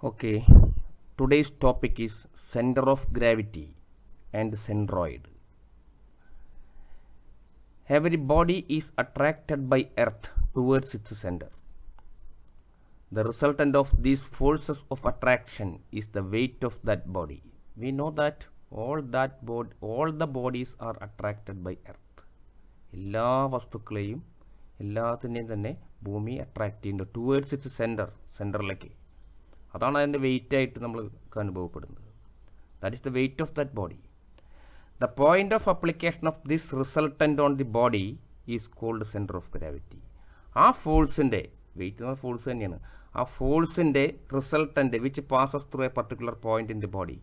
Okay, today's topic is center of gravity and centroid. Every body is attracted by Earth towards its center. The resultant of these forces of attraction is the weight of that body. We know that all the bodies are attracted by Earth. എല്ലാ വസ്തുക്കളെയും എല്ലാത്തിനെയും തന്നെ ഭൂമി attract ചെയ്യുന്നുണ്ട് towards it's സെൻറ്ററിലേക്ക്. അതാണ് അതിൻ്റെ wait ആയിട്ട് നമ്മൾ അനുഭവപ്പെടുന്നത്. That is the weight of that body. The point of application of this resultant on the body is called centre of gravity. ആ ഫോഴ്സിൻ്റെ വെയിറ്റ് എന്ന ഫോഴ്സ് തന്നെയാണ്. ആ ഫോഴ്സിൻ്റെ resultant which passes through a particular point in the body,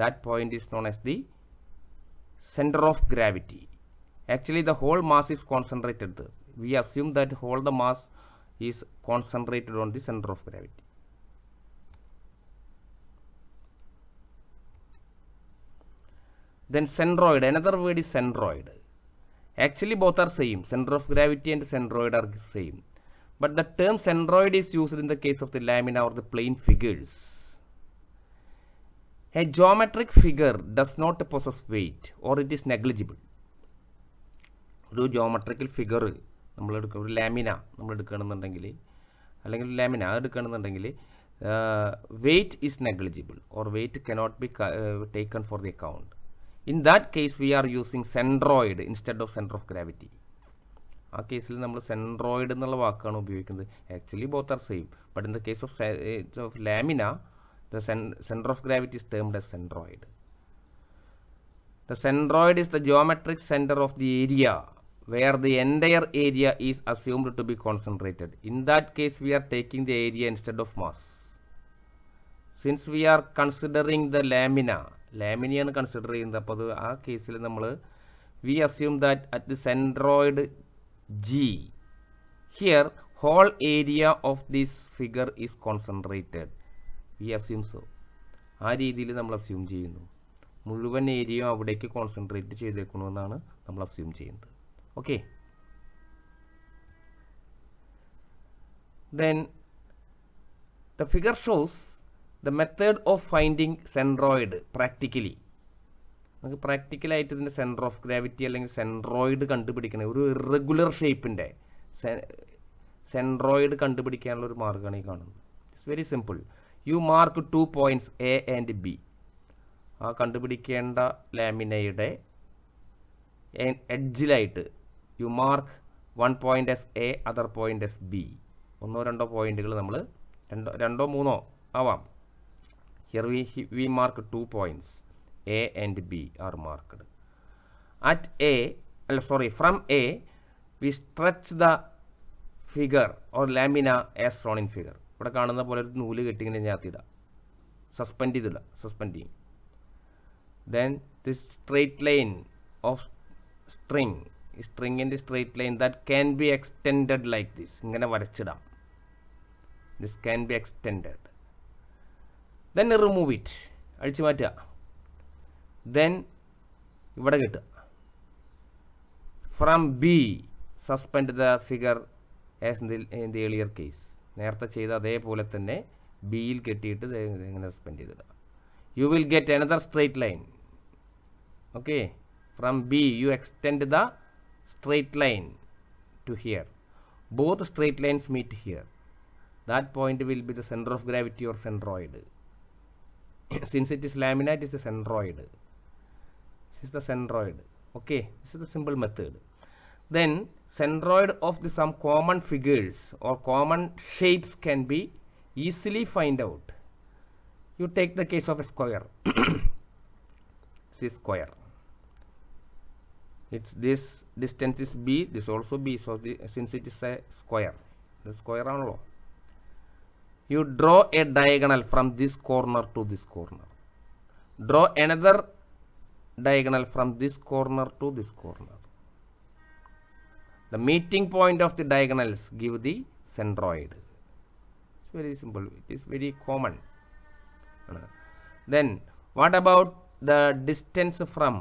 that point is known as the centre of gravity. Actually, the whole mass is concentrated there. We assume that whole the mass is concentrated on the center of gravity. Then centroid, another word is centroid. Actually, both are same. Center of gravity and centroid are same. But the term centroid is used in the case of the lamina or the plane figures. A geometric figure does not possess weight or it is negligible. ഒരു geometrical figure നമ്മളെടുക്കുക, ഒരു lamina നമ്മളെടുക്കുകയാണെന്നുണ്ടെങ്കിൽ, അല്ലെങ്കിൽ lamina എടുക്കുകയാണെന്നുണ്ടെങ്കിൽ weight is negligible or weight cannot be taken for the account. In that case we are using centroid instead of centre of gravity. ആ കേസിൽ നമ്മൾ centroid എന്നുള്ള വാക്കാണ് ഉപയോഗിക്കുന്നത്. Actually both are same, but in the case of lamina the centre of gravity is termed as centroid. The centroid is the geometric center of the area where the entire area is assumed to be concentrated. In that case, we are taking the area instead of mass. Since we are considering the ലാമിനയാണ് consider ചെയ്യുന്നത്, അപ്പോൾ അത് ആ കേസിൽ നമ്മൾ we assume that at the centroid G, here whole area of this figure is concentrated. We assume so. ആ രീതിയിൽ നമ്മൾ അസ്യൂം ചെയ്യുന്നു. മുഴുവൻ ഏരിയയും അവിടേക്ക് കോൺസെൻട്രേറ്റ് ചെയ്തേക്കണമെന്നാണ് നമ്മൾ അസ്യൂം ചെയ്യുന്നത്. Okay, then the figure shows the method of finding centroid practically. നമുക്ക് പ്രാക്ടിക്കലായിട്ട് ഇതിൻ്റെ സെൻറ്റർ ഓഫ് ഗ്രാവിറ്റി അല്ലെങ്കിൽ സെൻട്രോയിഡ് കണ്ടുപിടിക്കണ ഒരു ഇറഗുലർ ഷേപ്പിൻ്റെ സെൻട്രോയിഡ് കണ്ടുപിടിക്കാനുള്ള ഒരു മാർഗ്ഗമാണ് ഈ കാണുന്നത്. It's very simple. You mark 2 points A and B. ആ കണ്ടുപിടിക്കേണ്ട ലാമിനയുടെ എഡ്ജിലായിട്ട് you mark 1 point as A, other point as B. 1-2 പോയിന്റുകൾ നമ്മൾ രണ്ടോ മൂന്നോ ആവാം. Here we mark 2 points A and B R marked. At A from A we stretch the figure or lamina as shown in figure. ഇവിടെ കാണുന്ന പോലെ ഒരു നൂല് കെട്ടിങ്ങനെ ഞാത്തിയിടാം, സസ്പെൻഡ് ചെയ്യും. Then this straight line of string in the straight line that can be extended like this. ഇങ്ങനെ വരച്ചിടാം. This can be extended. Then remove it. അഴിച്ചു മാറ്റുക. Then ഇവിടെ കിട്ടുക. From B suspend the figure as in the earlier case. നേരത്തെ ചെയ്ത അതേപോലെ തന്നെ ബിയിൽ കെട്ടിയിട്ട് ഇങ്ങനെ suspend ചെയ്തിടുക. You will get another straight line. Okay, from B you extend the straight line to here. Both straight lines meet here. That point will be the center of gravity or centroid. Since it is lamina, it is the centroid. This is the centroid. Okay, this is the simple method. Then centroid of some common figures or common shapes can be easily find out. You take the case of a square. This is square. This distance is b, this also b, so since it is a square, the square ആണല്ലോ. You draw a diagonal from this corner to this corner. Draw another diagonal from this corner to this corner. The meeting point of the diagonals give the centroid. It's very simple. It is very common. Then what about the distance from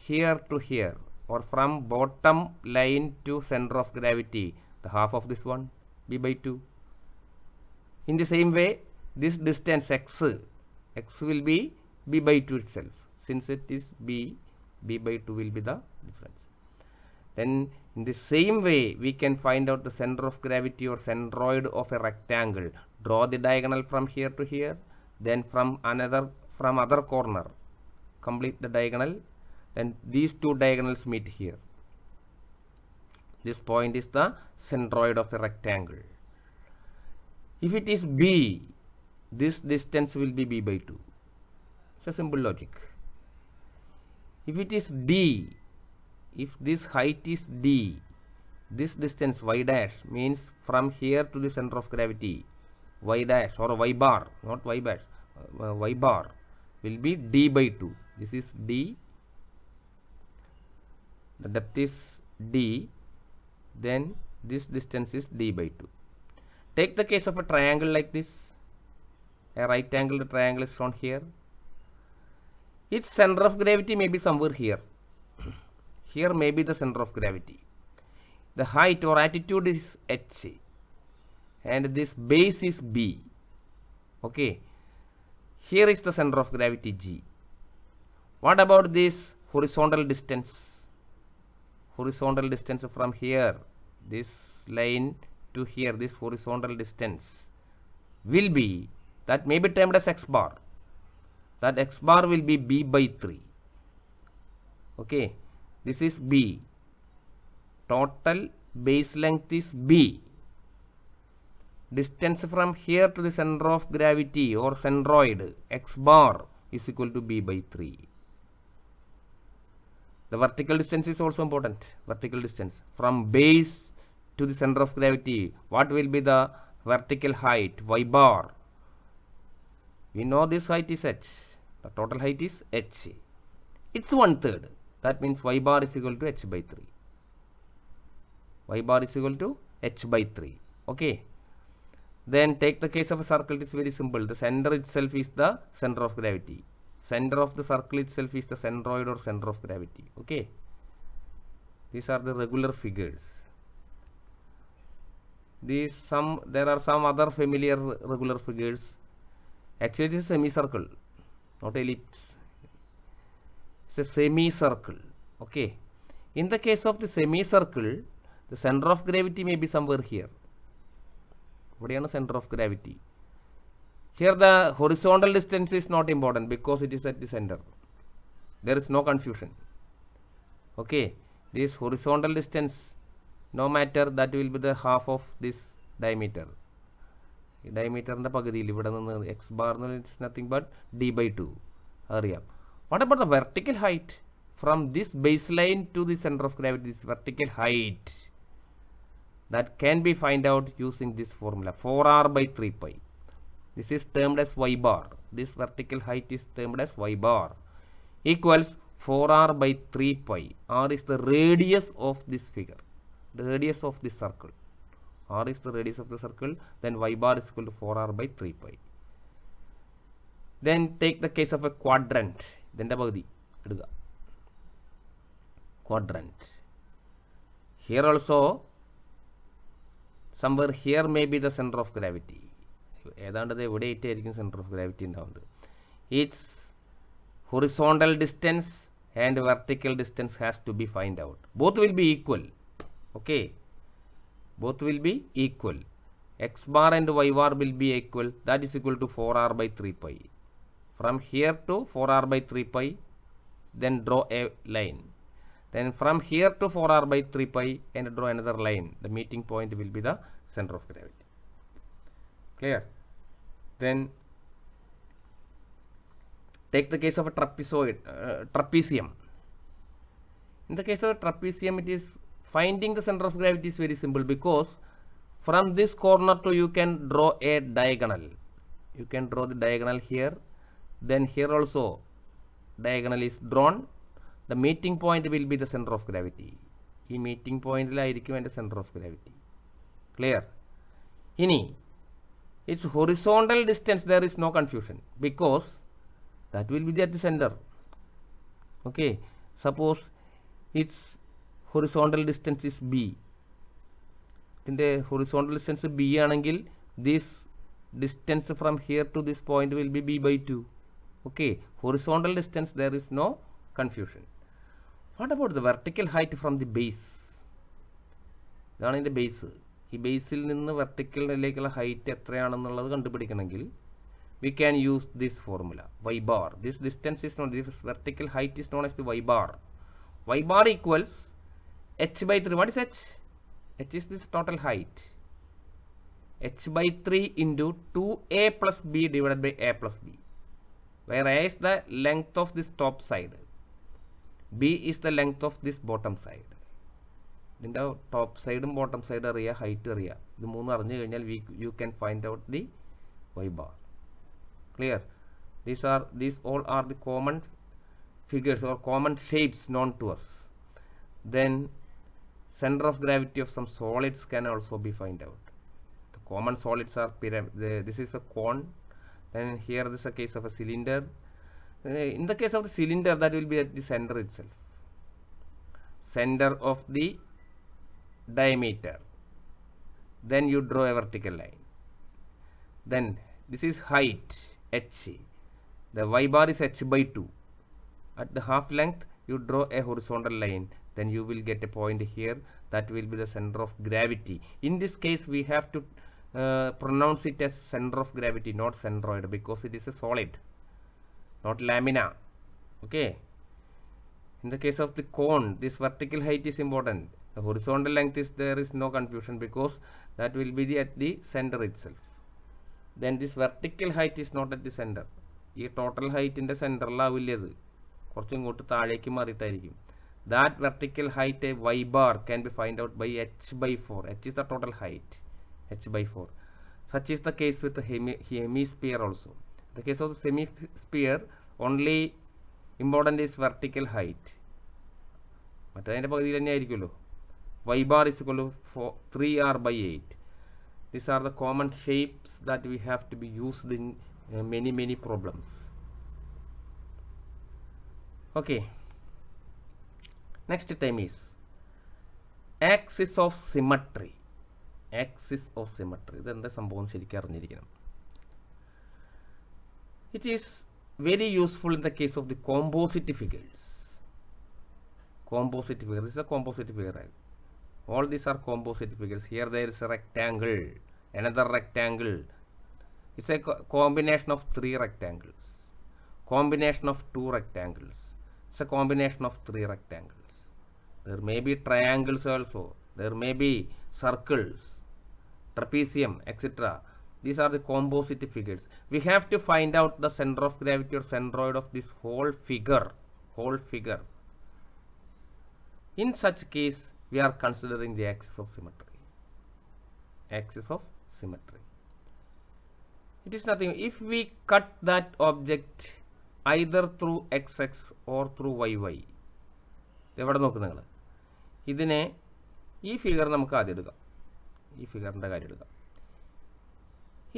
here to here, or from bottom line to center of gravity? The half of this one, b by 2. In the same way, this distance x will be b by 2 itself. Since it is b by 2 will be the difference. Then in the same way we can find out the center of gravity or centroid of a rectangle. Draw the diagonal from here to here, then from other corner complete the diagonal, then these two diagonals meet here. This point is the centroid of a rectangle. If it is b, this distance will be b by 2. It's a simple logic. If it is d, if this height is d, this distance y dash means from here to the center of gravity, y dash or y bar, not y dash, y bar will be d by 2. This is d, the depth is d, then this distance is d by 2. Take the case of a triangle like this. A right angled triangle is shown here. Its center of gravity may be somewhere here. Here may be the center of gravity. The height or attitude is h and this base is b. Okay. Here is the center of gravity g. What about this horizontal distance? Horizontal distance from here, this line to here, this horizontal distance will be, that may be termed as x bar. That x bar will be b by 3. Okay. This is b. Total base length is b. Distance from here to the center of gravity or centroid x bar is equal to b by 3. The vertical distance is also important. Vertical distance from base to the center of gravity. What will be the vertical height? Y bar. We know this height is h. The total height is h. It's 1/3. That means y bar is equal to h by 3. Y bar is equal to h by 3. Okay. Then take the case of a circle. It is very simple. The center itself is the center of gravity. Center of the circle itself is the centroid or center of gravity. Okay. These are the regular figures. There are some other familiar regular figures. Actually, this is a semicircle, not ellipse. It's a semicircle. Okay. In the case of the semicircle, the center of gravity may be somewhere here. What is the center of gravity? Here the horizontal distance is not important because it is at the center. There is no confusion. Okay. This horizontal distance, no matter, that will be the half of this diameter. Diameter in the x bar is nothing but d by 2. What about the vertical height? From this baseline to the center of gravity, this vertical height, that can be find out using this formula 4r by 3 pi. This is termed as y bar. This vertical height is termed as y bar equals 4r by 3 pi. R is the radius of this figure, the radius of this circle. R is the radius of the circle, then y bar is equal to 4r by 3 pi. Then take the case of a quadrant. Then the quadrant. Here also, somewhere here may be the center of gravity. Center of gravity. Its horizontal distance and vertical distance has to be find out. Both will be equal. Okay. Both will be equal. X bar and y bar will be equal. That is equal to 4r by 3 pi. From here to 4r by 3 pi, then draw a line. Then from here to 4r by 3 pi and draw another line. The meeting point will be the center of gravity. Clear? Then take the case of a trapezium. In the case of a trapezium, it is finding the center of gravity is very simple because from this corner to you can draw a diagonal. You can draw the diagonal here. Then here also diagonal is drawn. The meeting point will be the center of gravity. This meeting point is the center of gravity. Clear? Ini, its horizontal distance, there is no confusion because that will be at the center. Okay. Suppose its horizontal distance is b. In the horizontal distance b anangil, this distance from here to this point will be b by 2. Okay, horizontal distance, there is no confusion. What about the vertical height from the base? ഇതാണ് ഇതിൻ്റെ base. ഈ ബേസിൽ നിന്ന് വെർട്ടിക്കലിലേക്കുള്ള height എത്രയാണെന്നുള്ളത് കണ്ടുപിടിക്കണമെങ്കിൽ we can use this formula, y bar. This distance is known, this vertical height is known as the y bar. Y bar equals h by 3. What is h? H is this total height. H by 3 into 2a plus b divided by a plus b, where a is the length of this top side, b is the length of this bottom side. ഇതിൻ്റെ top സൈഡും bottom side അറിയുക, height അറിയുക. ഇത് മൂന്ന് അറിഞ്ഞു കഴിഞ്ഞാൽ you can find out the y bar. Clear? These all are the common figures or common shapes known to us. Then center of gravity of some solids can also be find out. The common solids are this is a cone, and here this is a case of a cylinder. In the case of the cylinder, that will be at the center itself, center of the diameter. Then you draw a vertical line. Then this is height, h. The y bar is h by 2. At the half length you draw a horizontal line, then you will get a point here, that will be the center of gravity. In this case we have to pronounce it as center of gravity, not centroid, because it is a solid, not lamina. Okay, in the case of the cone, this vertical height is important. The horizontal length is, there is no confusion, because that will be at the center itself. Then this vertical height is not at the center. ഈ total ഹൈറ്റിൻ്റെ സെൻറ്ററിലാവില്ല, ഇത് കുറച്ചും ഇങ്ങോട്ട് താഴേക്ക് മാറിയിട്ടായിരിക്കും. That vertical height, a y bar, can be find out by h by 4. H is the total height, h by 4. Such is the case with the hemisphere also. The case of the semisphere, only important is vertical height. മറ്റതിൻ്റെ പകുതി തന്നെ ആയിരിക്കുമല്ലോ. Y bar is equal to 3r by 8. These are the common shapes that we have to be used in many problems. Okay, next time is axis of symmetry. Axis of symmetry, ഇതെന്താ സംഭവം ശരിക്കും അറിഞ്ഞിരിക്കണം. It is very useful in the case of the composite figures. Composite figure, this is a composite figure, right? All these are composite figures. Here there is a rectangle, another rectangle. It's a combination of 3 rectangles, combination of 2 rectangles. It's a combination of 3 rectangles. There may be triangles also, there may be circles, trapezium, etc. These are the composite figures. We have to find out the center of gravity or centroid of this whole figure. In such case, we are considering the axis of symmetry. Axis of symmetry. It is nothing. If we cut that object either through xx or through yy, എവിടെ നോക്ക് നിങ്ങൾ, ഇതിനെ ഈ figure നമുക്ക് ആദ്യം എടുക്കാം. ഈ ഫിഗറിൻ്റെ കാര്യം എടുക്കാം.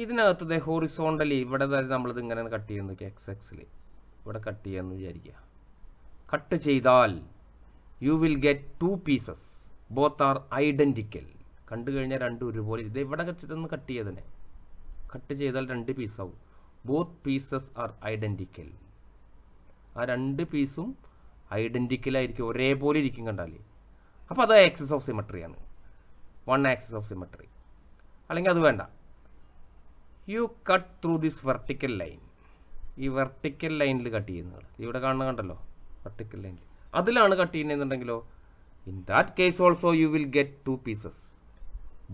ഇതിനകത്ത് ഹോറിസോണ്ടലി ഇവിടെ നമ്മളിത് ഇങ്ങനെ കട്ട് ചെയ്യുന്നു, എക്സ് എക്സിൽ ഇവിടെ കട്ട് ചെയ്യാമെന്ന് വിചാരിക്കുക. കട്ട് ചെയ്താൽ you will get 2 pieces. Both are identical. കണ്ടു കഴിഞ്ഞാൽ രണ്ടും ഒരുപോലെ. ഇത് ഇവിടെ വെച്ചിട്ടൊന്ന് കട്ട് ചെയ്തതിനെ കട്ട് ചെയ്താൽ 2 പീസാവും. Both pieces are identical. ആ 2 പീസും ഐഡൻറ്റിക്കൽ ആയിരിക്കും, ഒരേപോലെ ഇരിക്കും കണ്ടാൽ. അപ്പോൾ അത് ആക്സിസ് ഓഫ് സിമട്രിയാണ്, 1 ആക്സിസ് ഓഫ് സിമട്രി. അല്ലെങ്കിൽ അത് വേണ്ട, you cut through this vertical line. ഈ വെർട്ടിക്കൽ ലൈനിൽ കട്ട് ചെയ്യുന്നത് ഇവിടെ കാണുന്ന കണ്ടല്ലോ, വെർട്ടിക്കൽ ലൈനിൽ അതിലാണ് കട്ട് ചെയ്യുന്നതെന്നുണ്ടെങ്കിലോ, in that case also you will get 2 pieces.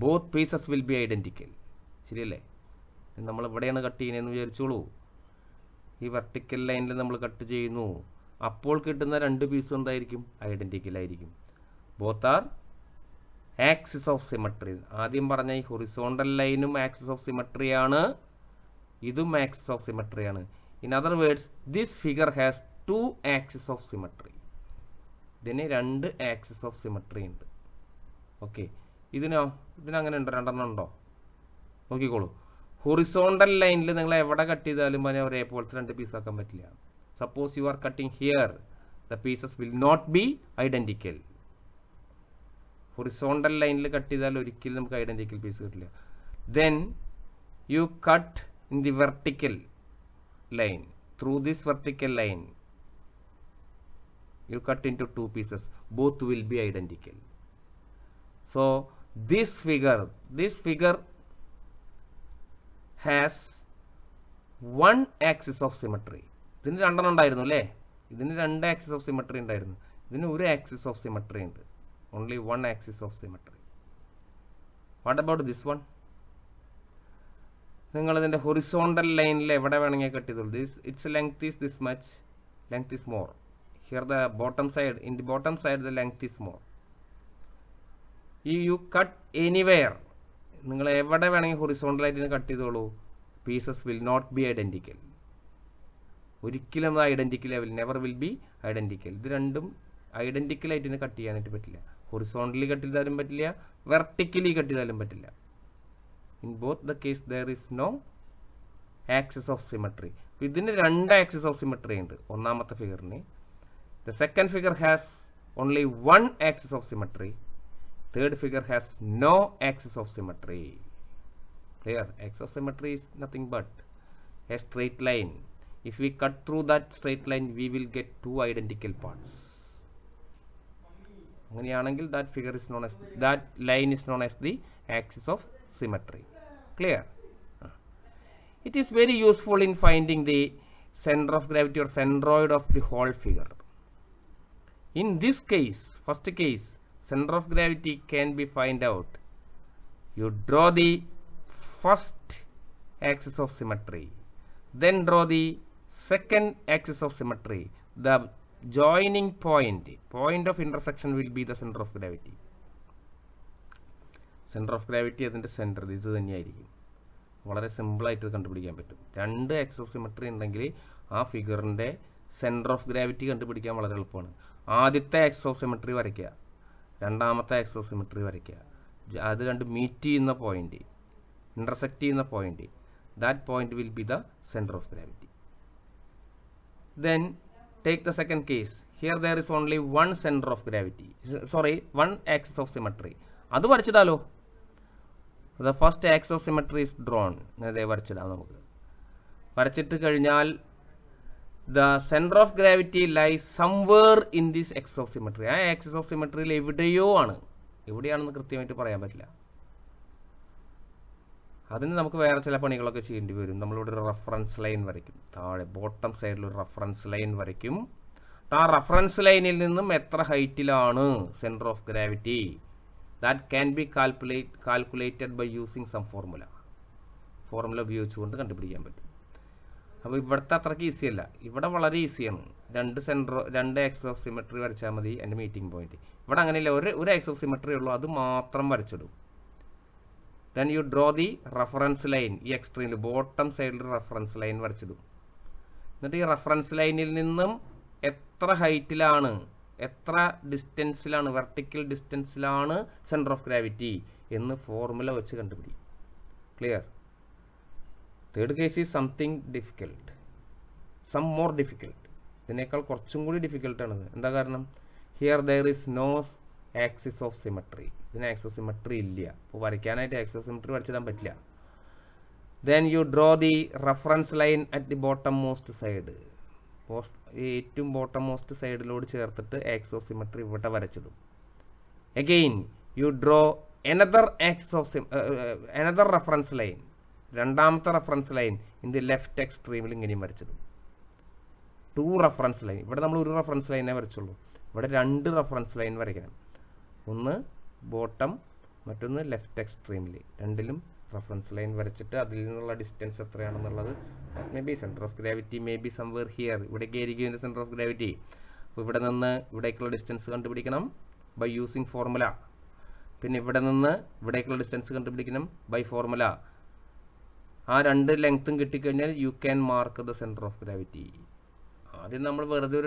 Both pieces will be identical. ശരിയല്ലേ? നമ്മൾ ഇവിടെയാണ് കട്ട് ചെയ്യുന്നതെന്ന് വിചാരിച്ചോളൂ. ഈ വെർട്ടിക്കൽ ലൈനിൽ നമ്മൾ കട്ട് ചെയ്യുന്നു, അപ്പോൾ കിട്ടുന്ന 2 പീസും എന്തായിരിക്കും? ഐഡൻറ്റിക്കൽ ആയിരിക്കും. Both are axis of symmetry. ആദ്യം പറഞ്ഞ ഈ ഹൊറിസോണ്ടൽ ലൈനും ആക്സിസ് ഓഫ് സിമട്രിയാണ്, ഇതും ആക്സിസ് ഓഫ് സിമട്രിയാണ്. In other words, this figure has 2 axis of symmetry. ഇതിന് 2 ആക്സിസ് ഓഫ് സിമട്രി ഉണ്ട്. ഓക്കെ, ഇതിനങ്ങനെ ഉണ്ടോ? 2 എണ്ണം ഉണ്ടോ? നോക്കിക്കോളൂ. ഹൊറിസോണ്ടൽ ലൈനിൽ നിങ്ങൾ എവിടെ കട്ട് ചെയ്താലും അതിനെ ഒരേപോലത്തെ 2 പീസാക്കാൻ പറ്റില്ല. Suppose you are cutting here, the pieces will not be identical. Horizontal ലൈനിൽ കട്ട് ചെയ്താൽ ഒരിക്കലും നമുക്ക് ഐഡൻറ്റിക്കൽ പീസ് കിട്ടില്ല. Then you cut in the vertical line. Through this vertical line, you cut into two pieces. Both will be identical. So this figure has one axis of symmetry. ഇതിന് രണ്ടെണ്ണം ഉണ്ടായിരുന്നു അല്ലേ? ഇതിന് രണ്ട് ആക്സിസ് ഓഫ് സിമെട്രി ഉണ്ടായിരുന്നു. ഇതിന് ഒരു axis of symmetry ഉണ്ട്. Only one axis of symmetry. What about this one? നിങ്ങൾ ഇതിൻ്റെ ഹൊറിസോണ്ടൽ ലൈനിൽ എവിടെ വേണമെങ്കിൽ കട്ട് ചെയ്തോളൂ. Its length is this much, length is more. Here the bottom side, in the bottom side the length is more. You cut anywhere, നിങ്ങൾ എവിടെ വേണമെങ്കിൽ ഹൊറിസോണ്ടലായിട്ട് കട്ട് ചെയ്തോളൂ. Pieces will not be identical. ഒരിക്കലും അത് identical will never will be identical. ഇത് രണ്ടും ഐഡൻറ്റിക്കലായിട്ട് cut ചെയ്യാനായിട്ട് പറ്റില്ല. ഹൊറിസോണ്ടലി കട്ട് ചെയ്താലും പറ്റില്ല, വെർട്ടിക്കലി കട്ട് ചെയ്താലും പറ്റില്ല. In both the case there is no axis of symmetry. ഇതിന് രണ്ട് ആക്സിസ് ഓഫ് സിമെട്രി ഉണ്ട് ഒന്നാമത്തെ ഫിഗറിന്. The second figure has only one axis of symmetry. Third figure has no axis of symmetry. Clear? Axis of symmetry is nothing but a straight line. If we cut through that straight line, we will get two identical parts. അങ്ങനെയാണെങ്കിൽ that figure is known as, that line is known as the axis of symmetry. Clear? It is very useful in finding the center of gravity or centroid of the whole figure. In this case, first case, center of gravity can be find out. You draw the first axis of symmetry, then draw the second axis of symmetry. The joining point of intersection will be the center of gravity. Center of gravity അതിൻ്റെ centre ഇത് തന്നെയായിരിക്കും. വളരെ സിമ്പിളായിട്ട് കണ്ടുപിടിക്കാൻ പറ്റും. രണ്ട് axis of symmetry ഉണ്ടെങ്കിൽ ആ ഫിഗറിൻ്റെ സെൻറ്റർ ഓഫ് ഗ്രാവിറ്റി കണ്ടുപിടിക്കാൻ വളരെ എളുപ്പമാണ്. ആദ്യത്തെ ആക്സിസ് ഓഫ് സിമെട്രി വരയ്ക്കുക, രണ്ടാമത്തെ ആക്സിസ് ഓഫ് സിമെട്രി വരയ്ക്കുക. അത് രണ്ട് മീറ്റ് ചെയ്യുന്ന പോയിന്റ്, ഇന്റർസെക്റ്റ് ചെയ്യുന്ന point, that point will be the centre of gravity. Then take the second case. Here there is only one centre of gravity, sorry one axis of symmetry. അത് വരച്ചിടാലോ. The first axis of symmetry is drawn. ഇങ്ങനെ വരച്ചിടാം നമുക്ക്. വരച്ചിട്ട് കഴിഞ്ഞാൽ the center of gravity lies somewhere in this axis of symmetry. ആ axis of സിമെട്രിയിൽ എവിടെയോ ആണ്. എവിടെയാണെന്ന് കൃത്യമായിട്ട് പറയാൻ പറ്റില്ല. അതിന് നമുക്ക് വേറെ ചില പണികളൊക്കെ ചെയ്യേണ്ടി വരും. നമ്മളിവിടെ ഒരു റെഫറൻസ് ലൈൻ വരയ്ക്കും. താഴെ ബോട്ടം സൈഡിൽ ഒരു റെഫറൻസ് ലൈൻ വരയ്ക്കും. ആ റെഫറൻസ് ലൈനിൽ നിന്നും എത്ര ഹൈറ്റിലാണ് centre of gravity, that can be calculated by using some formula ഉപയോഗിച്ചുകൊണ്ട് കണ്ടുപിടിക്കാൻ പറ്റും. അപ്പോൾ ഇവിടുത്തെ അത്രയ്ക്ക് ഈസി അല്ല. ഇവിടെ വളരെ ഈസിയാണ്. രണ്ട് ആക്സിസ് ഓഫ് സിമെട്രി വരച്ചാൽ മതി എൻ്റെ മീറ്റിംഗ് പോയിന്റ്. ഇവിടെ അങ്ങനെയില്ല, ഒരു ആക്സിസ് ഓഫ് സിമെട്രി ഉള്ളൂ, അത് മാത്രം വരച്ചിടും. Then you draw the reference line. ഈ എക്സ്ട്രീമിൽ ബോട്ടം സൈഡിൽ റെഫറൻസ് ലൈൻ വരച്ചിടും. എന്നിട്ട് ഈ റെഫറൻസ് ലൈനിൽ നിന്നും എത്ര ഹൈറ്റിലാണ്, എത്ര ഡിസ്റ്റൻസിലാണ്, വെർട്ടിക്കൽ ഡിസ്റ്റൻസിലാണ് സെൻറ്റർ ഓഫ് ഗ്രാവിറ്റി എന്ന് ഫോർമുല വെച്ച് കണ്ടുപിടിക്കും. Clear? Third case is something difficult, some more difficult. ഇതിനേക്കാൾ കുറച്ചും കൂടി ഡിഫിക്കൽട്ടാണത്. എന്താ കാരണം? Here there is no axis of symmetry. ഇതിന് ആക്സിസ് ഓഫ് സിമെട്രി ഇല്ല. അപ്പോൾ വരയ്ക്കാനായിട്ട് ആക്സിസ് ഓഫ് സിമെട്രി വരച്ചിടാൻ പറ്റില്ല. Then you draw the reference line at the bottom most side. ഏറ്റവും ബോട്ടം മോസ്റ്റ് സൈഡിലോട് ചേർത്തിട്ട് ആക്സിസ് ഓഫ് സിമെട്രി ഇവിടെ വരച്ചിടും. Again you draw another reference line, രണ്ടാമത്തെ reference line in the left എക്സ്ട്രീമിൽ ഇങ്ങനെയും വരച്ചിടും. 2 റെഫറൻസ് ലൈൻ. ഇവിടെ നമ്മൾ ഒരു റെഫറൻസ് ലൈനേ വരച്ചുള്ളൂ. ഇവിടെ 2 റെഫറൻസ് ലൈൻ വരയ്ക്കണം. ഒന്ന് ബോട്ടം, മറ്റൊന്ന് ലെഫ്റ്റ് എക്സ്ട്രീമിൽ. രണ്ടിലും റെഫറൻസ് ലൈൻ വരച്ചിട്ട് അതിൽ നിന്നുള്ള ഡിസ്റ്റൻസ് എത്രയാണെന്നുള്ളത്, may be centre of gravity may be somewhere here. ഇവിടേക്ക് ആയിരിക്കും ഇതിൻ്റെ സെൻറ്റർ ഓഫ് ഗ്രാവിറ്റി. അപ്പോൾ ഇവിടെ നിന്ന് ഇവിടേക്കുള്ള ഡിസ്റ്റൻസ് കണ്ടുപിടിക്കണം ബൈ യൂസിങ് ഫോർമുല. പിന്നെ ഇവിടെ നിന്ന് ഇവിടേക്കുള്ള ഡിസ്റ്റൻസ് കണ്ടുപിടിക്കണം ബൈ ഫോർമുല. ആ 2 ലെങ്ത്തും കിട്ടിക്കഴിഞ്ഞാൽ you can mark the centre of gravity. ആദ്യം നമ്മൾ വെറുതെ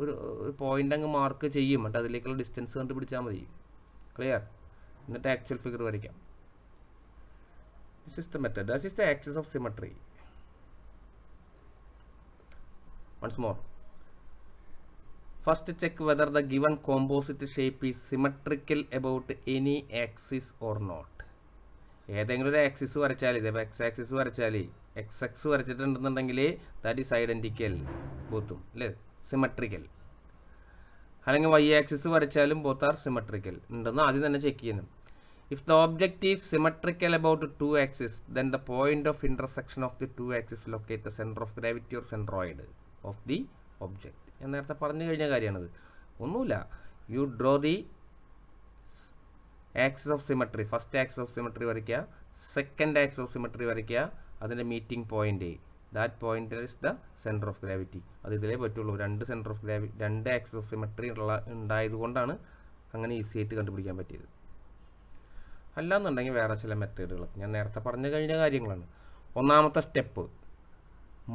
ഒരു പോയിന്റ് അങ്ങ് മാർക്ക് ചെയ്യും, എന്നിട്ട് അതിലേക്കുള്ള ഡിസ്റ്റൻസ് കണ്ടുപിടിച്ചാൽ മതി. ക്ലിയർ? എന്നിട്ട് ആക്ച്വൽ ഫിഗർ വരയ്ക്കാം. This is the method. This is the axis of symmetry. Once more. First check whether the given composite shape is symmetrical about any axis or not. ഏതെങ്കിലും ഒരു axis വരച്ചാൽ ഇതേപോലെ X axis വരച്ചാൽ X വരച്ചിട്ടുണ്ടെന്നുണ്ടെങ്കിൽ that is identical ബോത്തും അല്ലേ, symmetrical. അല്ലെങ്കിൽ Y axis വരച്ചാലും ബോത്ത് ആർ സിമെട്രിക്കൽ ഉണ്ടെന്ന് ആദ്യം തന്നെ ചെക്ക് ചെയ്യണം. If the object is symmetrical about two axis then the point of intersection of the two axis locate the centre of gravity or centroid of the object. ഞാൻ നേരത്തെ പറഞ്ഞു കഴിഞ്ഞ കാര്യമാണത്. ഒന്നുമില്ല, you draw the axis of symmetry, first axis of symmetry വരയ്ക്കുക, second axis of symmetry വരയ്ക്കുക, അതിൻ്റെ meeting point, that point is the centre of gravity. അത് ഇതിലേ പറ്റുള്ളൂ. രണ്ട് സെൻറ്റർ ഓഫ് ഗ്രാവിറ്റി, രണ്ട് ആക്സിസ് ഓഫ് സിമെട്രി ഉണ്ടായതുകൊണ്ടാണ് അങ്ങനെ ഈസി ആയിട്ട് കണ്ടുപിടിക്കാൻ പറ്റിയത്. അല്ലാന്നുണ്ടെങ്കിൽ വേറെ ചില മെത്തേഡുകൾ ഞാൻ നേരത്തെ പറഞ്ഞു കഴിഞ്ഞ കാര്യങ്ങളാണ്. ഒന്നാമത്തെ step,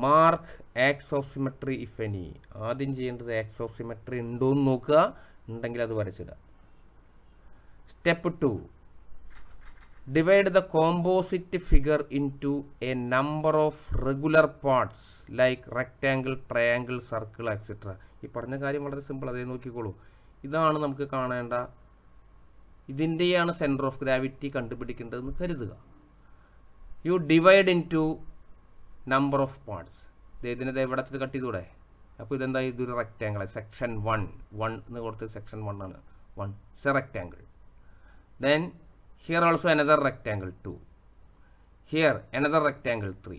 mark axis of symmetry if any. ആദ്യം ചെയ്യേണ്ടത് ആക്സിസ് ഓഫ് സിമെട്രി ഉണ്ടോ എന്ന് നോക്കുക, ഉണ്ടെങ്കിൽ അത് വരച്ചിടുക. Step 2, divide the composite figure into a number of regular parts like rectangle, triangle, circle, etc. ഈ പറഞ്ഞ കാര്യം വളരെ സിമ്പിൾ, അതേ നോക്കിക്കോളൂ. ഇതാണ് നമുക്ക് കാണേണ്ട, ഇതിൻ്റെയാണ് സെൻറ്റർ ഓഫ് ഗ്രാവിറ്റി കണ്ടുപിടിക്കേണ്ടതെന്ന് കരുതുക. You divide into number of parts. ഇതിനെ എവിടെ കട്ട് ചെയ്തൂടെ? അപ്പോൾ ഇതെന്താ, ഇതൊരു റെക്റ്റാങ്കിൾ, സെക്ഷൻ 1 എന്ന് കൊടുത്ത് സെക്ഷൻ 1 ആണ്. 1 it's A rectangle. Then here also another rectangle 2, here another rectangle 3.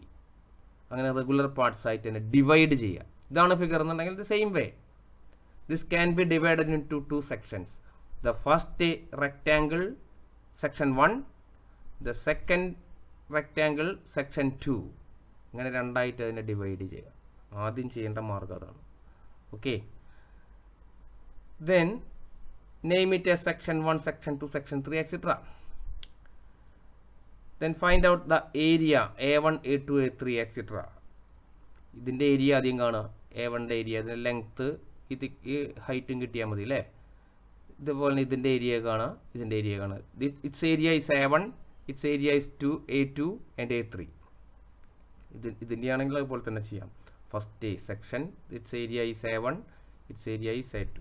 അങ്ങനെ റെഗുലർ പാർട്സ് ആയിട്ട് തന്നെ ഡിവൈഡ് ചെയ്യുക. ഇതാണ് ഫിഗർ എന്നുണ്ടെങ്കിൽ the same way this can be divided into two sections. The first rectangle section 1, the second rectangle section 2. അങ്ങനെ രണ്ടായിട്ട് അതിനെ divide ചെയ്യുക. ആദ്യം ചെയ്യേണ്ട മാർഗം അതാണ്. Okay, then name it as section 1, section 2, section 3, etc. Then find out the area A1, A2, A3, etc. ഇതിൻ്റെ area ആദ്യം കാണുക. A1ൻ്റെ ഏരിയ, ഇതിൻ്റെ ലെങ്ത്ത്, ഇത് ഈ ഹൈറ്റും കിട്ടിയാൽ മതി അല്ലേ. ഇതുപോലെ ഇതിൻ്റെ ഏരിയ കാണുക, ഇതിൻ്റെ ഏരിയ കാണുക. It's area is A1, it's area is A2 and A3. ഇതിൻ്റെ ആണെങ്കിൽ അതുപോലെ തന്നെ ചെയ്യാം. First section, it's area is A1, it's area is A2.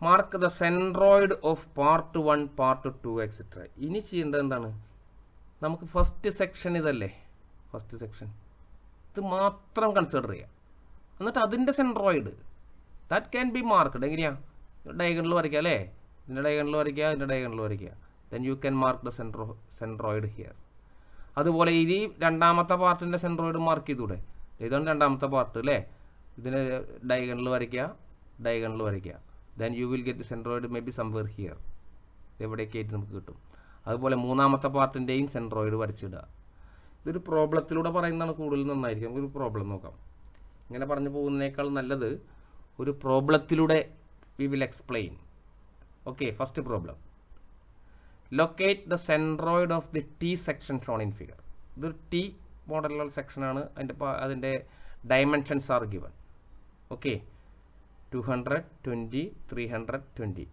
Mark the centroid of part 1, part 2, etcetera. ഇനി ചെയ്യേണ്ടത് എന്താണ്? നമുക്ക് ഫസ്റ്റ് സെക്ഷൻ ഇതല്ലേ, ഫസ്റ്റ് സെക്ഷൻ ഇത് മാത്രം കൺസിഡർ ചെയ്യാം. എന്നിട്ട് അതിൻ്റെ centroid that can B marked. എങ്ങനെയാ? ഡയഗണൽ വരയ്ക്കുക അല്ലേ, ഇതിൻ്റെ ഡയഗണൽ വരയ്ക്കുക, ഇതിൻ്റെ ഡയഗണൽ വരയ്ക്കുക. Then you can mark the centroid here. അതുപോലെ ഈ രണ്ടാമത്തെ പാർട്ടിൻ്റെ സെൻട്രോയിഡ് മാർക്ക് ചെയ്തൂടെ? ഇതാണ് രണ്ടാമത്തെ പാർട്ട് അല്ലേ. ഇതിന് ഡയഗണൽ വരയ്ക്കുക, ഡയഗണൽ വരയ്ക്കുക. then you will get the centroid maybe somewhere here. എവിടെയൊക്കെ ആയിട്ട് നമുക്ക് കിട്ടും. അതുപോലെ മൂന്നാമത്തെ പാർട്ടിൻ്റെയും സെൻട്രോയിഡ് വരച്ചിടുക. ഇതൊരു പ്രോബ്ലത്തിലൂടെ പറയുന്നതാണ് കൂടുതൽ നന്നായിരിക്കും. നമുക്കൊരു പ്രോബ്ലം നോക്കാം. ഇങ്ങനെ പറഞ്ഞു പോകുന്നതിനേക്കാൾ നല്ലത് ഒരു പ്രോബ്ലത്തിലൂടെ we will explain. Okay, first problem, locate the centroid of the T section shown in figure. ഇതൊരു ടി മോഡലുള്ള സെക്ഷനാണ്. അതിൻ്റെ dimensions are given. Okay, 220, 320.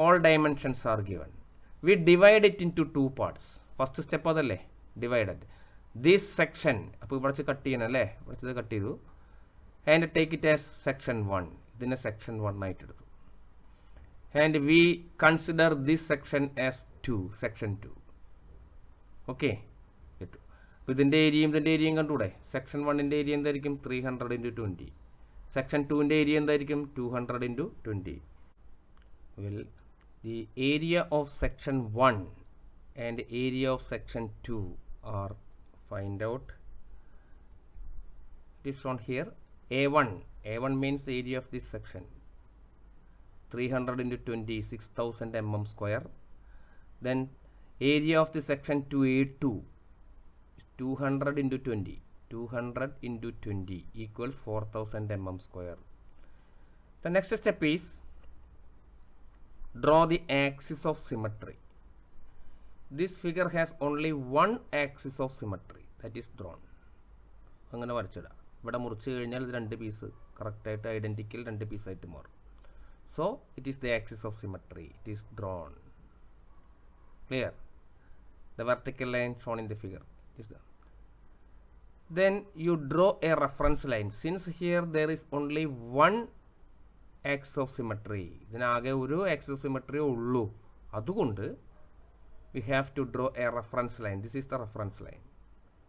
All dimensions are given. We divide it into two parts. First step അതല്ലേ, divided. This section, അപ്പോൾ ഇവിടെ cut ചെയ്യണം അല്ലേ, ഇവിടെ കട്ട് ചെയ്തു. And take it as section 1. ഇതിനെ section 1 ആയിട്ട് എടുത്തു. And we consider this section as 2, section 2. Okay, കിട്ടും. അപ്പോൾ ഇതിൻ്റെ ഏരിയയും കണ്ടൂടെ? സെക്ഷൻ 1ൻ്റെ ഏരിയ എന്തായിരിക്കും? 300 × 20. സെക്ഷൻ 2ൻ്റെ ഏരിയ എന്തായിരിക്കും? 200 × 20. Well, the area of section 1 and area of section 2 are find out. It is shown here. A1 means the area of this section. 300 × 20, 6000 mm square. Then area of the section 2A2 is 200 × 20. 200 × 20 equals 4000 mm square. The next step is draw the axis of symmetry. This figure has only one axis of symmetry, that is drawn. അങ്ങനെ വരച്ചിടാം. ഇവിടെ മുറിച്ച് കഴിഞ്ഞാൽ ഇത് രണ്ട് piece കറക്റ്റായിട്ട് identical രണ്ട് പീസായിട്ട് മാറും. So it is the axis of symmetry. It is drawn. Clear? The vertical line shown in the figure is done. Then you draw a reference line. Since here there is only one axis of symmetry, ഇതിനാകെ ഒരു axis of symmetry ഉള്ളൂ. അതുകൊണ്ട് we have to draw a reference line. This is the reference line.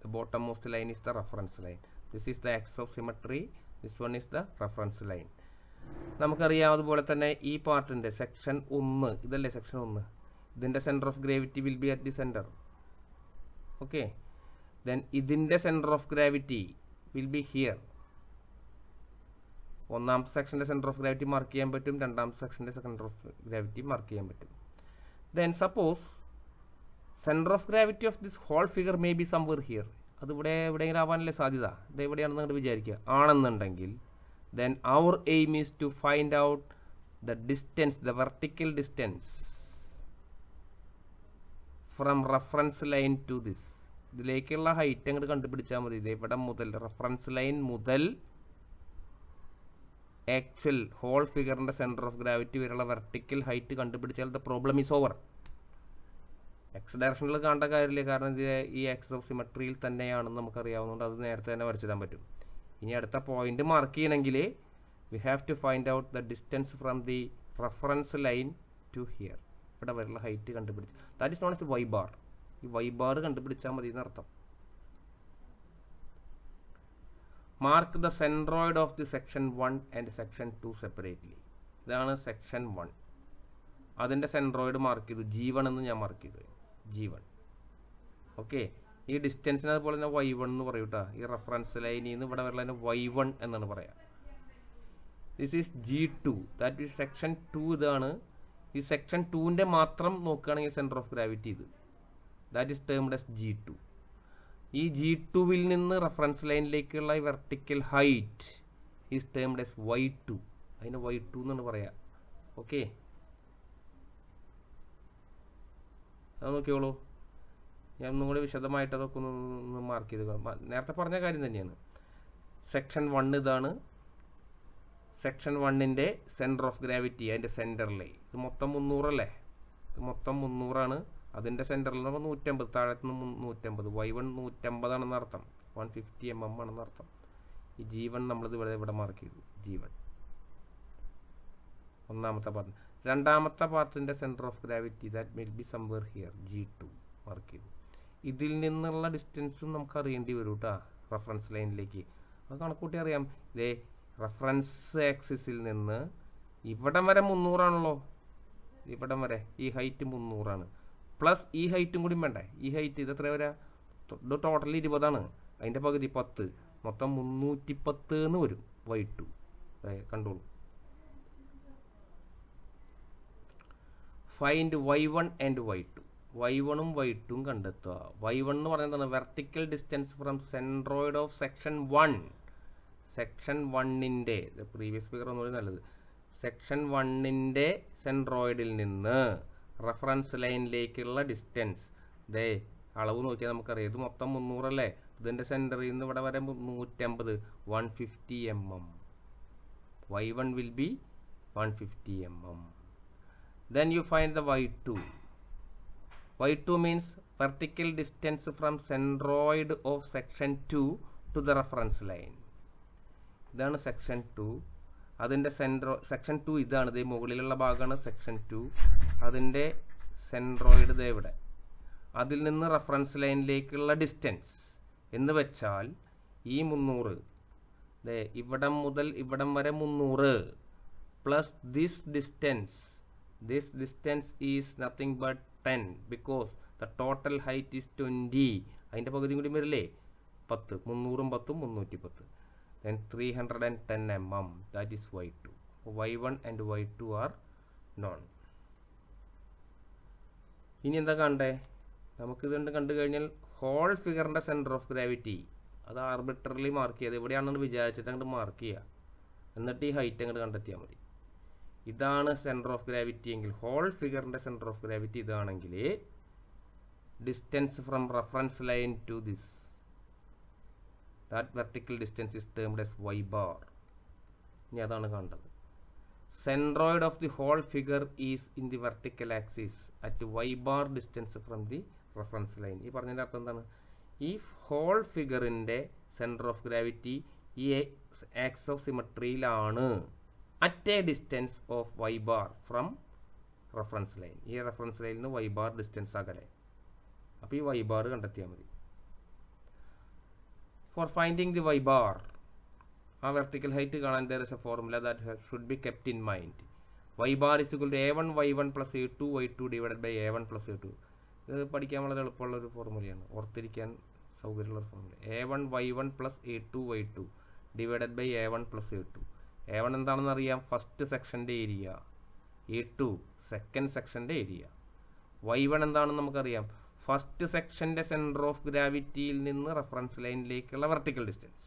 The bottommost line is the reference line. This is the axis of symmetry. This one is the reference line. നമുക്കറിയാം അതുപോലെ തന്നെ ഈ പാർട്ടിൻ്റെ section 1 ഇതല്ലേ section 1, ഇതിൻ്റെ centre of gravity will be at the centre. Okay, then ഇതിൻ്റെ centre of gravity will be here. ഒന്നാമത്തെ സെക്ഷൻ്റെ centre of gravity mark ചെയ്യാൻ പറ്റും, രണ്ടാമത്തെ സെക്ഷൻ്റെ സെൻറ്റർ ഓഫ് ഗ്രാവിറ്റി മാർക്ക് ചെയ്യാൻ പറ്റും. Then suppose centre of gravity of this whole figure may be somewhere here. അത് ഇവിടെ എവിടെയെങ്കിലും ആവാനല്ലേ സാധ്യത, ഇത് എവിടെയാണെന്ന് നിങ്ങൾ വിചാരിക്കുക. ആണെന്നുണ്ടെങ്കിൽ then our aim is to find out the distance, the vertical distance from reference line to this. ഇതിലേക്കുള്ള ഹൈറ്റ് അങ്ങോട്ട് കണ്ടുപിടിച്ചാൽ മതി. ഇത് ഇവിടെ മുതൽ റെഫറൻസ് ലൈൻ മുതൽ ആക്ച്വൽ ഹോൾ ഫിഗറിൻ്റെ സെൻറ്റർ ഓഫ് ഗ്രാവിറ്റി വരെയുള്ള വെർട്ടിക്കൽ ഹൈറ്റ് കണ്ടുപിടിച്ചാൽ the problem is over. X ഡയറക്ഷനിൽ കാണേണ്ട കാര്യമില്ല, കാരണം ഇത് ഈ ആക്സിസ് ഓഫ് സിമെട്രിയിൽ തന്നെയാണെന്ന് നമുക്കറിയാവുന്നതുകൊണ്ട് അത് നേരത്തെ തന്നെ വരച്ചിടാൻ പറ്റും. ഇനി അടുത്ത പോയിന്റ് മാർക്ക് ചെയ്യണമെങ്കിൽ we have to find out the distance from the reference line to here. ഇവിടെ വരെയുള്ള ഹൈറ്റ് കണ്ടുപിടിച്ച് that is known as y bar. ഈ വൈ ബാർ കണ്ടുപിടിച്ചാൽ മതി എന്നർത്ഥം. Mark the centroid of the section 1 and section 2 separately. ഇതാണ് section 1. അതിൻ്റെ centroid mark ചെയ്തു, G1 എന്ന് ഞാൻ മാർക്ക് ചെയ്തു, G1. ഓക്കെ, ഈ ഡിസ്റ്റൻസിന് അതുപോലെ തന്നെ y1 എന്ന് പറയും കേട്ടോ. ഈ റെഫറൻസ് ലൈനിൽ നിന്ന് ഇവിടെ വരുന്നതിന് y1 എന്നാണ് പറയാം. This is G2, that is section 2. ഇതാണ് ഈ സെക്ഷൻ 2ൻ്റെ മാത്രം നോക്കുകയാണെങ്കിൽ സെൻറ്റർ ഓഫ് ഗ്രാവിറ്റി ഇത്, that is termed as G2. ഈ G2വിൽ നിന്ന് റെഫറൻസ് ലൈനിലേക്കുള്ള ഈ vertical height is termed as y2. അതിന് y2 എന്നാണ് പറയാം. ഓക്കെ, അത് നോക്കിയോളൂ. ഞാൻ ഒന്നും കൂടി വിശദമായിട്ട് അതൊക്കെ ഒന്ന് മാർക്ക് ചെയ്ത്, നേരത്തെ പറഞ്ഞ കാര്യം തന്നെയാണ്. സെക്ഷൻ 1 ഇതാണ്. സെക്ഷൻ 1ൻ്റെ സെൻറ്റർ ഓഫ് ഗ്രാവിറ്റി അതിൻ്റെ സെൻറ്ററിലെ ഇത് മൊത്തം 300 അല്ലേ, ഇത് മൊത്തം 300 അതിൻ്റെ സെൻറ്ററിൽ നിന്ന് 150, താഴത്ത് നിന്ന് 150. y1 150 ആണെന്ന് അർത്ഥം, 150 mm ആണെന്ന് അർത്ഥം. ഈ G1 നമ്മളിത് ഇവിടെ മാർക്ക് ചെയ്തു, G1 ഒന്നാമത്തെ പാർട്ട്. രണ്ടാമത്തെ പാർട്ടിൻ്റെ centre of gravity that will be somewhere here, G2 mark ചെയ്തു. ഇതിൽ നിന്നുള്ള ഡിസ്റ്റൻസും നമുക്ക് അറിയേണ്ടി വരും കേട്ടോ റെഫറൻസ് ലൈനിലേക്ക്. അത് കണക്കൂട്ടി അറിയാം. ഇതേ റെഫറൻസ് ആക്സിസിൽ നിന്ന് ഇവിടം വരെ 300 ആണല്ലോ, ഇവിടം വരെ ഈ ഹൈറ്റ് 300 പ്ലസ് ഈ ഹൈറ്റും കൂടി വേണ്ടേ. ഈ ഹൈറ്റ് ഇത് എത്ര വരാ, ഇത് ടോട്ടൽ 20, അതിൻ്റെ പകുതി 10, മൊത്തം 310 എന്ന് വരും y2. കണ്ടോളൂ. Find y1 and y2. y1ഉം y2ഉം കണ്ടെത്തുക. y1 എന്ന് പറയുന്നത് vertical distance from centroid of section 1. Section 1ൻ്റെ പ്രീവിയസ് ഫിഗർ ഒന്നുകൂടി നല്ലത്. സെക്ഷൻ 1ൻ്റെ സെൻട്രോയിഡിൽ നിന്ന് റെഫറൻസ് ലൈനിലേക്കുള്ള ഡിസ്റ്റൻസ്. ദേ അളവ് നോക്കിയാൽ നമുക്കറിയാം, ഇത് മൊത്തം 300 അല്ലേ. ഇതിൻ്റെ സെൻറ്ററിൽ നിന്ന് ഇവിടെ വരെ 150, 150 mm. y1 will be 150 mm. Then you find the y2. y2 means vertical distance from centroid of section 2 to the reference line. ഇതാണ് സെക്ഷൻ 2. അതിൻ്റെ സെക്ഷൻ 2 ഇതാണ്, ഇത് മുകളിലുള്ള ഭാഗമാണ് സെക്ഷൻ 2. അതിൻ്റെ സെൻട്രോയിഡ് ഇത് ഇവിടെ. അതിൽ നിന്ന് റെഫറൻസ് ലൈനിലേക്കുള്ള ഡിസ്റ്റൻസ് എന്ന് വെച്ചാൽ ഈ 300, ഇവിടം മുതൽ ഇവിടം വരെ 300 plus this distance. This distance is nothing but 10 because the total height is 20. അതിൻ്റെ പകുതി കൂടി വരില്ലേ, 10. 300ഉം 10ഉം 310. Then 310 mm. That is y2. y1 and y2 are known. ഇനി എന്താ കണ്ടേ, നമുക്കിതുകൊണ്ട് കണ്ടു കഴിഞ്ഞാൽ ഹോൾ ഫിഗറിൻ്റെ സെൻറ്റർ ഓഫ് ഗ്രാവിറ്റി അത് ആർബിട്രറിലി മാർക്ക് ചെയ്യുക. എവിടെയാണെന്ന് വിചാരിച്ചിട്ട് അങ്ങോട്ട് മാർക്ക് ചെയ്യുക, എന്നിട്ട് ഈ ഹൈറ്റ് അങ്ങോട്ട് കണ്ടെത്തിയാൽ മതി. ഇതാണ് സെൻറ്റർ ഓഫ് ഗ്രാവിറ്റി എങ്കിൽ, ഹോൾ ഫിഗറിൻ്റെ സെൻറ്റർ ഓഫ് ഗ്രാവിറ്റി ഇതാണെങ്കിൽ distance from reference line to this, that vertical distance is termed as y bar. ഇനി അതാണ് കണ്ടത്. Centroid of the whole figure is in the vertical axis at y bar distance from the reference line. ഈ പറഞ്ഞതിൻ്റെ അർത്ഥം എന്താണ്, ഈ whole ഫിഗറിൻ്റെ centre of gravity ഈ ആക്സിസ് ഓഫ് സിമെട്രിയിലാണ് at a distance of y bar from reference line. ഈ reference ലൈനിൽ നിന്ന് വൈ ബാർ ഡിസ്റ്റൻസ് അകലെ. അപ്പോൾ ഈ വൈ ബാർ കണ്ടെത്തിയാൽ മതി. For finding the y bar, ആ വെർട്ടിക്കൽ ഹൈറ്റ് കാണാൻ there is a formula that should be kept in mind. y bar is equal to a1 y1 plus a2 y2 divided by a1 plus a2. ഇത് പഠിക്കാൻ വളരെ എളുപ്പമുള്ള ഒരു ഫോർമുലയാണ്, ഓർത്തിരിക്കാൻ സൗകര്യമുള്ള formula. a1 y1 plus a2 y2 divided by a1 plus a2. a1 എന്താണെന്ന് അറിയാം, ഫസ്റ്റ് സെക്ഷൻ്റെ ഏരിയ. a2 സെക്കൻഡ് സെക്ഷൻ്റെ ഏരിയ. y1 എന്താണെന്ന് നമുക്കറിയാം, ഫസ്റ്റ് സെക്ഷൻ്റെ സെൻറ്റർ ഓഫ് ഗ്രാവിറ്റിയിൽ നിന്ന് റെഫറൻസ് ലൈനിലേക്കുള്ള വെർട്ടിക്കൽ ഡിസ്റ്റൻസ്.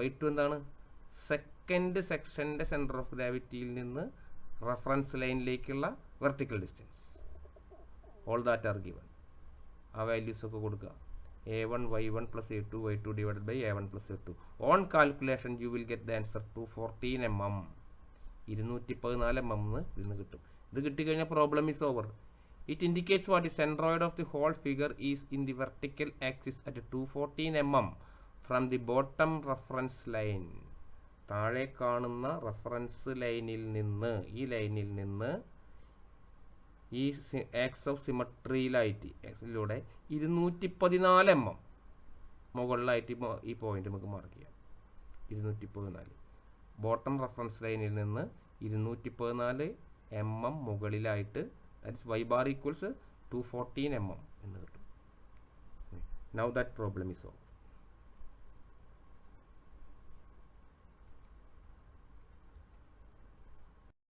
y2 എന്താണ്, സെക്കൻഡ് സെക്ഷൻ്റെ സെൻറ്റർ ഓഫ് ഗ്രാവിറ്റിയിൽ നിന്ന് റെഫറൻസ് ലൈനിലേക്കുള്ള vertical distance. All that are given. ആ വാല്യൂസ് ഒക്കെ കൊടുക്കുക. a1 y1 plus a2 y2 divided by a1 plus a2. On calculation you will get the answer to 14 mm. 214 mm ഇതിന് കിട്ടും. ഇത് കിട്ടിക്കഴിഞ്ഞാൽ problem is over. It indicates what the centroid of the whole figure is in the vertical axis at 214 mm from the bottom reference line. താഴെ കാണുന്ന reference ലൈനിൽ നിന്ന്, ഈ ലൈനിൽ നിന്ന് ഈ ആക്സ് ഓഫ് സിമട്രിയിലായിട്ട് എക്സിലൂടെ 214 mm മുകളിലായിട്ട് ഈ പോയിന്റ് നമുക്ക് മാർക്ക് ചെയ്യാം. 214 ബോട്ടം റെഫറൻസ് ലൈനിൽ നിന്ന് 214 mm മുകളിലായിട്ട്, that is y bar equals 214 mm എന്ന് കിട്ടും. Now that problem is solved.